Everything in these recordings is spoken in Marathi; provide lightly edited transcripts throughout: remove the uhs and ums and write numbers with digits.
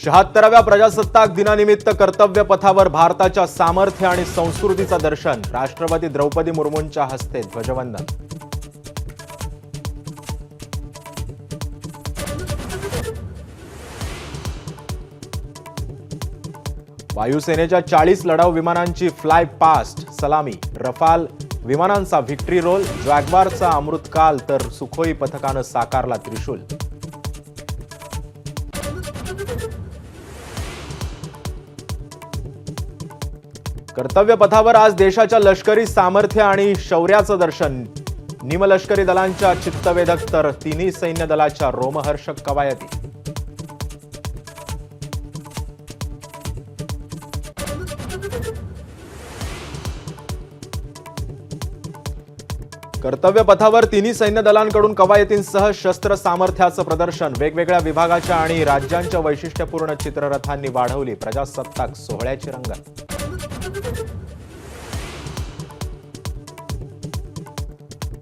76व्या प्रजासत्ताक दिनानिमित्त कर्तव्य पथावर भारताच्या सामर्थ्य आणि संस्कृतीचं दर्शन. राष्ट्रपती द्रौपदी मुर्मूंच्या हस्ते ध्वजवंदन. वायुसेनेच्या 40 लढाऊ विमानांची फ्लाय पास्ट सलामी. रफाल विमानांचा व्हिक्ट्री रोल. जॅग्वारचा अमृतकाल तर सुखोई पथकानं साकारला त्रिशूल. कर्तव्य पथावर आज देशाच्या लष्करी सामर्थ्य आणि शौर्याचं दर्शन. निमलष्करी दलांच्या चित्तवेधक तर तिन्ही सैन्य दलाच्या रोमहर्षक कवायती. कर्तव्य पथावर तिन्ही सैन्य दलांकडून कवायतींसह शस्त्र सामर्थ्याचं प्रदर्शन. वेगवेगळ्या विभागाच्या आणि राज्यांच्या वैशिष्ट्यपूर्ण चित्ररथांनी वाढवली प्रजासत्ताक सोहळ्याची रंगत.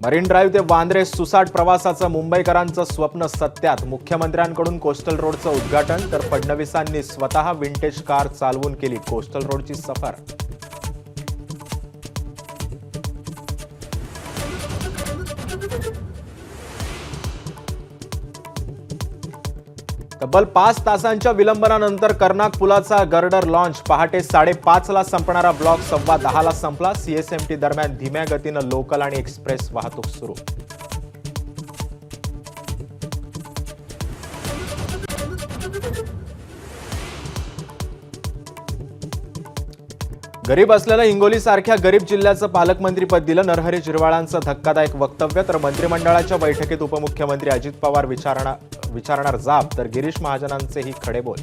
मरीन ड्राईव्ह ते वांद्रे सुसाट प्रवासाचं मुंबईकरांचं स्वप्न सत्यात. मुख्यमंत्र्यांकडून कोस्टल रोडचं उद्घाटन तर फडणवीसांनी स्वतः विंटेज कार चालवून केली कोस्टल रोडची सफर. तब्बल 5 तासांच्या विलंबनानंतर कर्नाक पुलाचा गर्डर लॉन्च. पहाटे 5:30ला संपणारा ब्लॉक 10:15ला संपला. सीएसएमटी दरम्यान धीम्या गतीनं लोकल आणि एक्सप्रेस वाहतूक सुरू. गरीब असलेल्या हिंगोलीसारख्या गरीब जिल्ह्याचं पालकमंत्रीपद दिलं. नरहरी झिरवाळांचं धक्कादायक वक्तव्य तर मंत्रिमंडळाच्या बैठकीत उपमुख्यमंत्री अजित पवार विचारणार जाब तर गिरीश महाजनांचेही खडे बोल.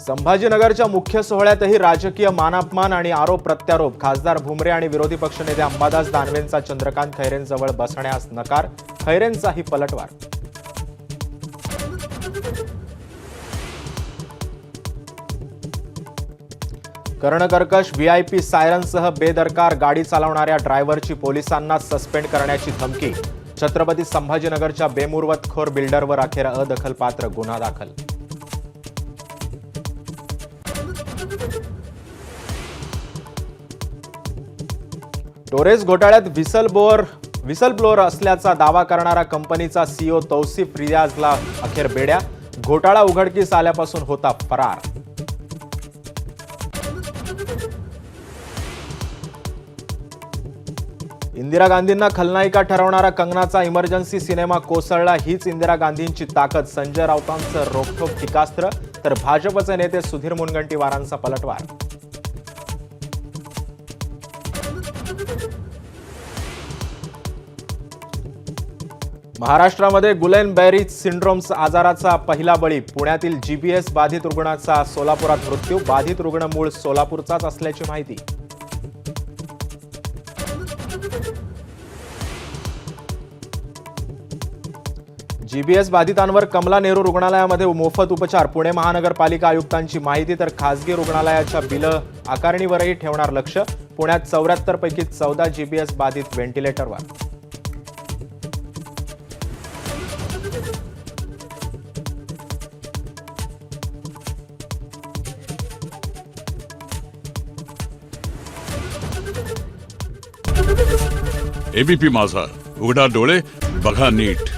संभाजीनगरच्या मुख्य सोहळ्यातही राजकीय मानापमान आणि आरोप प्रत्यारोप. खासदार भुमरे आणि विरोधी पक्षनेते अंबादास दानवेंचा चंद्रकांत खैरेंजवळ बसण्यास नकार. खैरेंचाही पलटवार. कर्णकर्कश व्हीआयपी सायरनसह बेदरकार गाडी चालवणाऱ्या ड्रायव्हरची पोलिसांना सस्पेंड करण्याची धमकी. छत्रपती संभाजीनगरच्या बेमुरवतखोर बिल्डरवर अखेर अदखलपात्र गुन्हा दाखल. टोरेस घोटाळ्यात व्हिसल ब्लोअर असल्याचा दावा करणारा कंपनीचा सीईओ तौसिफ रियाजला अखेर बेड्या. घोटाळा उघडकीस आल्यापासून होता फरार. इंदिरा गांधींना खलनायिका ठरवणारा कंगनाचा इमर्जन्सी सिनेमा कोसळला. हीच इंदिरा गांधींची ताकद. संजय राऊतांचं रोखठोक टीकास्त्र तर भाजपचे नेते सुधीर मुनगंटीवारांचा पलटवार. महाराष्ट्रामध्ये गुलेन बेरी सिंड्रोम आजाराचा पहिला बळी. पुण्यातील जीबीएस बाधित रुग्णाचा सोलापुरात मृत्यू. बाधित रुग्ण मूळ सोलापूरचाच असल्याची माहिती. जीबीएस बाधितांवर कमला नेहरू रुग्णालयामध्ये मोफत उपचार. पुणे महानगरपालिका आयुक्तांची माहिती तर खासगी रुग्णालयाच्या बिल आकारणीवरही ठेवणार लक्ष. पुण्यात 74 पैकी 14 जीबीएस बाधित व्हेंटिलेटरवर. एबीपी माझा, उघडा डोळे बघा नीट.